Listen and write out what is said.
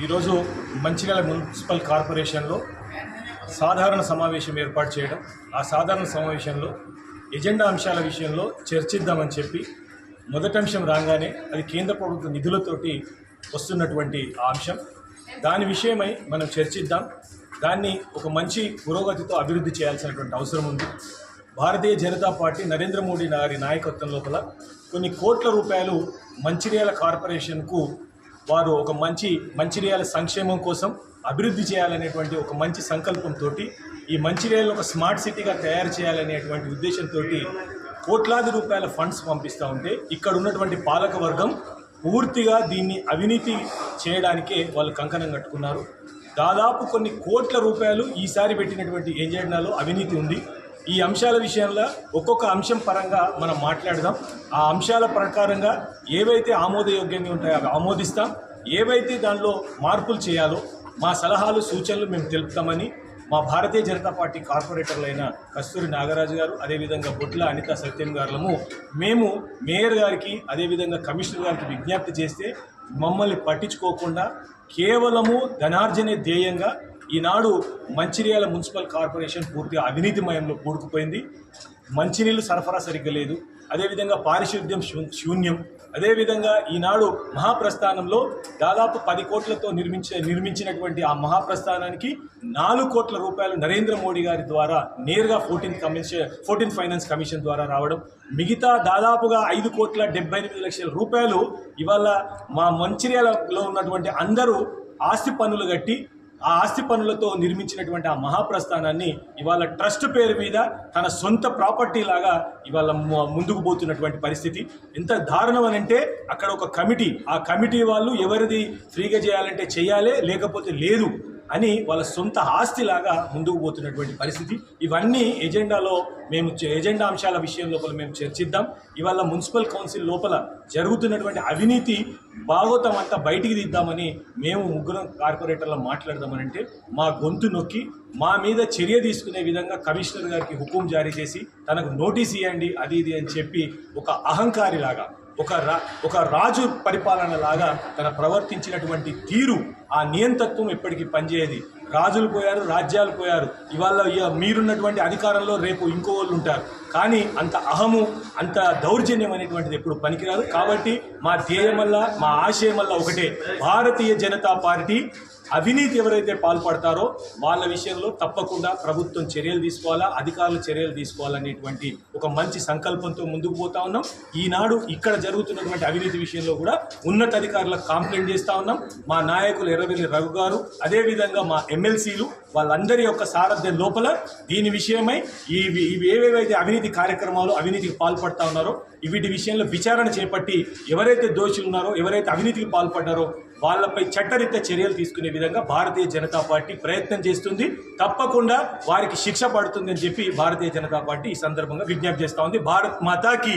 ఈరోజు మంచిర్యాల మున్సిపల్ కార్పొరేషన్లో సాధారణ సమావేశం ఏర్పాటు చేయడం, ఆ సాధారణ సమావేశంలో ఎజెండా అంశాల విషయంలో చర్చిద్దామని చెప్పి మొదటి అంశం రాగానే అది కేంద్ర ప్రభుత్వ నిధులతోటి వస్తున్నటువంటి ఆ అంశం. దాని విషయమై మనం చర్చిద్దాం. దాన్ని ఒక మంచి పురోగతితో అభివృద్ధి చేయాల్సినటువంటి అవసరం ఉంది. భారతీయ జనతా పార్టీ నరేంద్ర మోడీ గారి నాయకత్వం లోపల కొన్ని కోట్ల రూపాయలు మంచిర్యాల కార్పొరేషన్కు వారు ఒక మంచిర్యాల సంక్షేమం కోసం అభివృద్ధి చేయాలనేటువంటి ఒక మంచి సంకల్పంతో ఈ మంచిర్యాలను ఒక స్మార్ట్ సిటీగా తయారు చేయాలనేటువంటి ఉద్దేశంతో కోట్లాది రూపాయల ఫండ్స్ పంపిస్తూ ఉంటే ఇక్కడ ఉన్నటువంటి పాలక వర్గం పూర్తిగా దీన్ని అవినీతి చేయడానికే వాళ్ళు కంకణం కట్టుకున్నారు. దాదాపు కొన్ని కోట్ల రూపాయలు ఈసారి పెట్టినటువంటి ఎజెండాలో అవినీతి ఉంది. ఈ అంశాల విషయంలో ఒక్కొక్క అంశం పరంగా మనం మాట్లాడదాం. ఆ అంశాల ప్రకారంగా ఏవైతే ఆమోదయోగ్యంగా ఉంటాయో అవి ఆమోదిస్తాం. ఏవైతే దానిలో మార్పులు చేయాలో మా సలహాలు సూచనలు మేము తెలుపుతామని మా భారతీయ జనతా పార్టీ కార్పొరేటర్లైన కస్తూరి నాగరాజు గారు, అదేవిధంగా బొట్ల అనితా సత్యం గారులము మేము మేయర్ గారికి అదేవిధంగా కమిషనర్ గారికి విజ్ఞప్తి చేస్తే మమ్మల్ని పట్టించుకోకుండా కేవలము ధనార్జనే ధ్యేయంగా ఈనాడు మంచిర్యాల మున్సిపల్ కార్పొరేషన్ పూర్తిగా అవినీతిమయంలో కూడుకుపోయింది. మంచినీళ్ళు సరఫరా సరిగ్గా లేదు, అదేవిధంగా పారిశుద్ధ్యం శూన్యం. అదేవిధంగా ఈనాడు మహాప్రస్థానంలో దాదాపు 10 కోట్లతో నిర్మించినటువంటి ఆ మహాప్రస్థానానికి 4 కోట్ల రూపాయలు నరేంద్ర మోడీ గారి ద్వారా నేరుగా 14th ఫైనాన్స్ కమిషన్ ద్వారా రావడం, మిగతా దాదాపుగా 5,78,00,000 రూపాయలు ఇవాళ మా మంచిర్యాలలో ఉన్నటువంటి అందరూ ఆస్తి పన్నులు కట్టి ఆ ఆస్తి పనులతో నిర్మించినటువంటి ఆ మహాప్రస్థానాన్ని ఇవాళ ట్రస్ట్ పేరు మీద తన సొంత ప్రాపర్టీ లాగా ఇవాళ ముందుకు పోతున్నటువంటి పరిస్థితి. ఎంత దారుణం అని అంటే అక్కడ ఒక కమిటీ, ఆ కమిటీ వాళ్ళు ఎవరిది ఫ్రీగా చేయాలంటే చేయాలి, లేకపోతే లేదు అని వాళ్ళ సొంత ఆస్తిలాగా ముందుకు పోతున్నటువంటి పరిస్థితి. ఇవన్నీ ఎజెండా అంశాల విషయం లోపల మేము చర్చిద్దాం. ఇవాళ మున్సిపల్ కౌన్సిల్ లోపల జరుగుతున్నటువంటి అవినీతి భాగోతం అంతా బయటికి తీద్దామని మేము ముగ్గురం కార్పొరేటర్లు మాట్లాడదామనంటే మా గొంతు నొక్కి మా మీద చర్య తీసుకునే విధంగా కమిషనర్ గారికి హుకుం జారీ చేసి తనకు నోటీస్ ఇవ్వండి అది ఇది అని చెప్పి ఒక అహంకారిలాగా ఒక రాజు పరిపాలన లాగా తన ప్రవర్తించినటువంటి తీరు, ఆ నియంతత్వం ఎప్పటికీ పనిచేయదు. రాజులు పోయారు, రాజ్యాలు పోయారు, ఇవాళ మీరున్నటువంటి అధికారంలో రేపు ఇంకో వాళ్ళు ఉంటారు. కానీ అంత అహము, అంత దౌర్జన్యం అనేటువంటిది ఎప్పుడు పనికిరాదు. కాబట్టి మా ధ్యేయం వల్ల, మా ఆశయం వల్ల ఒకటే, భారతీయ జనతా పార్టీ అవినీతి ఎవరైతే పాల్పడతారో వాళ్ళ విషయంలో తప్పకుండా ప్రభుత్వం చర్యలు తీసుకోవాలా, అధికారులు చర్యలు తీసుకోవాలనేటువంటి ఒక మంచి సంకల్పంతో ముందుకు పోతా ఉన్నాం. ఈనాడు ఇక్కడ జరుగుతున్నటువంటి అవినీతి విషయంలో కూడా ఉన్నతాధికారులకు కంప్లైంట్ చేస్తూ ఉన్నాం. మా నాయకులు ఎర్రవెల్లి రఘు గారు, అదేవిధంగా మా ఎమ్మెల్సీలు వాళ్ళందరి యొక్క సారథ్యం లోపల దీని విషయమై ఇవి ఏవేవైతే అవినీతి కార్యక్రమాలు అవినీతికి పాల్పడతా ఉన్నారో వీటి విషయంలో విచారణ చేపట్టి ఎవరైతే దోషులు ఉన్నారో, ఎవరైతే అవినీతికి పాల్పడ్డారో వాళ్ళపై చట్టరీత్యా చర్యలు తీసుకునే విధంగా భారతీయ జనతా పార్టీ ప్రయత్నం చేస్తుంది. తప్పకుండా వారికి శిక్ష పడుతుందని చెప్పి భారతీయ జనతా పార్టీ ఈ సందర్భంగా విజ్ఞప్తి చేస్తూ ఉంది. భారత్ మాతాకి